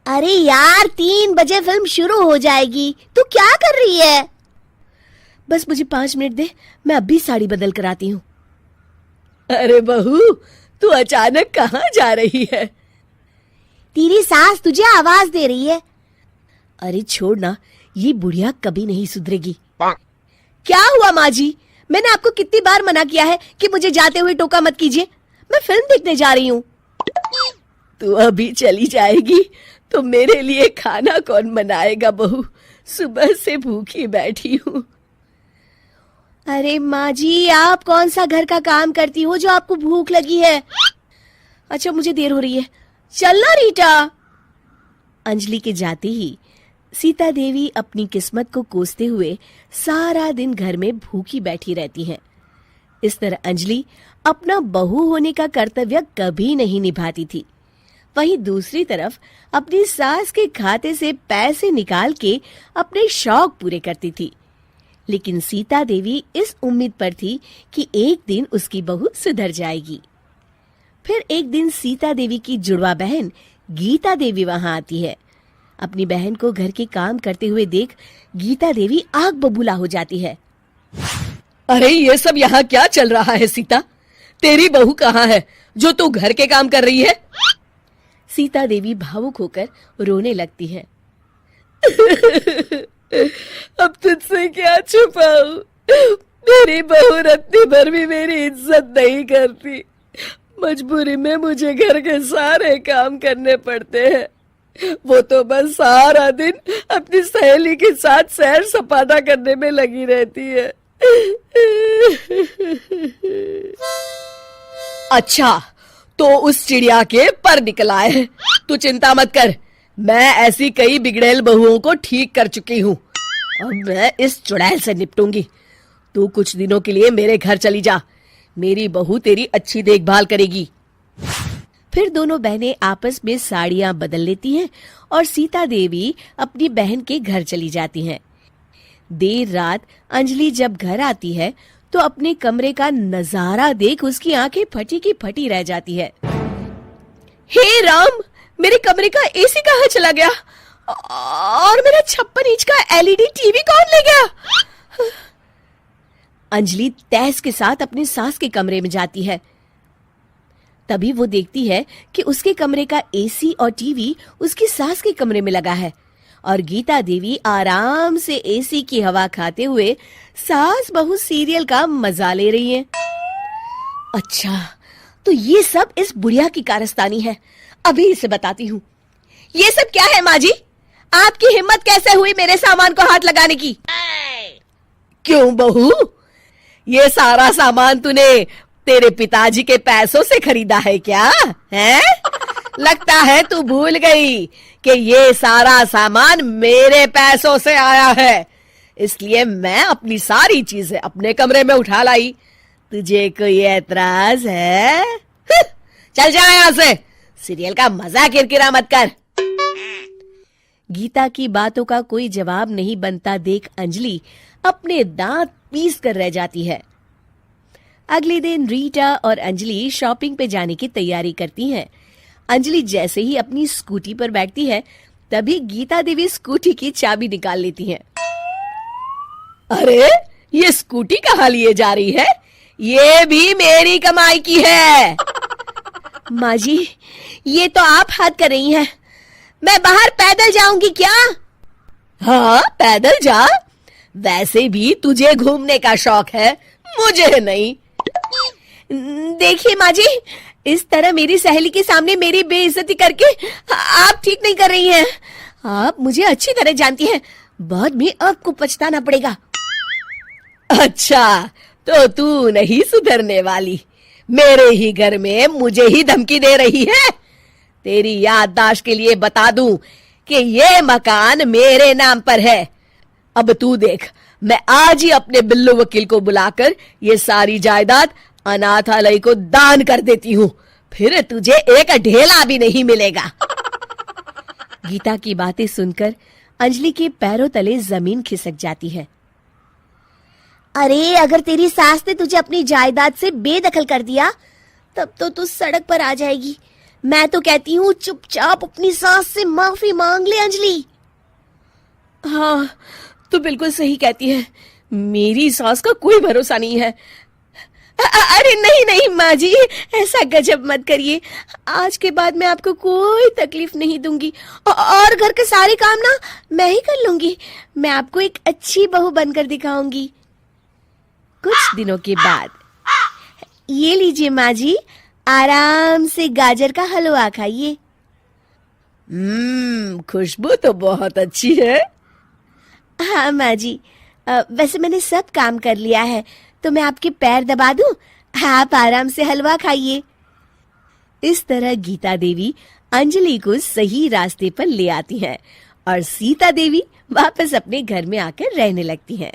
अरे यार 3 बजे फिल्म शुरू हो जाएगी, तू क्या कर रही है? बस मुझे 5 मिनट दे, मैं अभी साड़ी बदल कर आती हूँ। अरे बहू, तू अचानक कहाँ जा रही है? तेरी सास तुझे आवाज दे रही है। अरे छोड़ ना, ये बुढ़िया कभी नहीं सुधरेगी। क्या हुआ माँ जी? मैंने आपको कितनी बार मना किया है कि मुझे जाते हुए टोका मत कीजिए। मैं फिल्म देखने जा रही हूँ। तू अभी चली जाएगी तो मेरे लिए खाना कौन बनाएगा बहू? सुबह से भूखी बैठी हूँ। अरे माँ जी, आप कौन सा घर का काम करती हो जो आपको भूख लगी है? अच्छा, मुझे देर हो रही है, चलना रीटा। अंजलि के जाते ही सीता देवी अपनी किस्मत को कोसते हुए सारा दिन घर में भूखी बैठी रहती हैं। इस तरह अंजलि अपना बहू होने का कर्तव्य कभी नहीं निभाती थी। वहीं दूसरी तरफ अपनी सास के खाते से पैसे निकाल के अपने शौक पूरे करती थी। लेकिन सीता देवी इस उम्मीद पर थी कि एक दिन उसकी बहू सुधर जाएगी। फिर एक दिन सीता देवी की जुड़वा बहन गीता देवी वहां आती है। अपनी बहन को घर के काम करते हुए देख गीता देवी आग बबूला हो जाती है। अरे ये सब यहाँ क्या चल रहा है सीता? तेरी बहू कहाँ है जो तू घर के काम कर रही है? सीता देवी भावुक होकर रोने लगती है। अब तुझसे क्या छुपाऊं? मेरी बहू रत्ती भर भी मेरी इज्जत नहीं करती। मजबूरी में मुझे घर के सारे काम करने पड़ते हैं। वो तो बस सारा दिन अपनी सहेली के साथ सैर सपाटा करने में लगी रहती है। अच्छा, तो उस चिड़िया के पर निकल आए। तू चिंता मत कर, मैं ऐसी कई बिगड़ैल बहुओं को ठीक कर चुकी हूँ। अब मैं इस चुड़ैल से निपटूंगी। तू कुछ दिनों के लिए मेरे घर चली जा, मेरी बहू तेरी अच्छी देखभाल करेगी। फिर दोनों बहनें आपस में साड़ियां बदल लेती हैं और सीता देवी अपनी बहन के घर चली जाती हैं। देर रात अंजलि जब घर आती है तो अपने कमरे का नजारा देख उसकी आंखें फटी की फटी रह जाती है। हे राम, मेरे कमरे का एसी कहाँ चला गया? और मेरा 56 इंच का एलईडी टीवी कौन ले गया? अंजलि तैस के साथ अपनी सास के कमरे में जाती है। तभी वो देखती है कि उसके कमरे का एसी और टीवी उसकी सास के कमरे में लगा है और गीता देवी आराम से एसी की हवा खाते हुए सास बहू सीरियल का मजा ले रही है। अच्छा, तो ये सब इस बुढ़िया की कारस्तानी है। अभी इसे बताती हूँ। ये सब क्या है माँ जी? आपकी हिम्मत कैसे हुई मेरे सामान को हाथ लगाने की? क्यों बहू, ये सारा सामान तूने तेरे पिताजी के पैसों से खरीदा है क्या? हैं? लगता है तू भूल गई कि ये सारा सामान मेरे पैसों से आया है, इसलिए मैं अपनी सारी चीजें अपने कमरे में उठा लाई। तुझे कोई एतराज है? चल जा यहाँ से, सीरियल का मजा किरकिरा मत कर। गीता की बातों का कोई जवाब नहीं बनता देख अंजलि अपने दांत पीस कर रह जाती है। अगले दिन रीटा और अंजलि शॉपिंग पे जाने की तैयारी करती हैं। अंजलि जैसे ही अपनी स्कूटी पर बैठती है तभी गीता देवी स्कूटी की चाबी निकाल लेती हैं। अरे, ये स्कूटी कहाँ लिए जा रही है? ये भी मेरी कमाई की है। माँ जी, ये तो आप हद कर रही हैं। मैं बाहर पैदल जाऊंगी क्या? हाँ, पैदल जा। वैसे भी तुझे घूमने का शौक है, मुझे नहीं। देखिए माँ जी, इस तरह मेरी सहेली के सामने मेरी बेइज्जती करके आप ठीक नहीं कर रही हैं। आप मुझे अच्छी तरह जानती हैं, बाद में आपको पछताना पड़ेगा। अच्छा, तो तू नहीं सुधरने वाली? मेरे ही घर में मुझे ही धमकी दे रही है? तेरी याददाश्त के लिए बता दूं कि ये मकान मेरे नाम पर है। अब तू देख, मैं आज ही अपने बिल्लू वकील को बुलाकर ये सारी जायदाद अनाथालय को दान कर देती हूँ, फिर तुझे एक ढेला भी नहीं मिलेगा। गीता की बातें सुनकर अंजलि के पैरों तले जमीन खिसक जाती है। अरे, अगर तेरी सास ने तुझे अपनी जायदाद से बेदखल कर दिया तब तो तू सड़क पर आ जाएगी। मैं तो कहती हूँ चुपचाप अपनी सास से माफी मांग ले अंजलि। हाँ, तो बिल्कुल सही कहती है, मेरी सास का कोई भरोसा नहीं है। अरे नहीं नहीं माँ जी, ऐसा गजब मत करिए। आज के बाद मैं आपको कोई तकलीफ नहीं दूंगी और घर के सारे काम ना मैं ही कर लूंगी। मैं आपको एक अच्छी बहू बनकर दिखाऊंगी। कुछ दिनों के बाद, ये लीजिए माँ जी, आराम से गाजर का हलवा खाइए। खुशबू तो बहुत अच्छी है। हाँ माँ जी, वैसे मैंने सब काम कर लिया है, तो मैं आपके पैर दबा दूं? आप आराम से हलवा खाइए। इस तरह गीता देवी अंजलि को सही रास्ते पर ले आती हैं और सीता देवी वापस अपने घर में आकर रहने लगती हैं।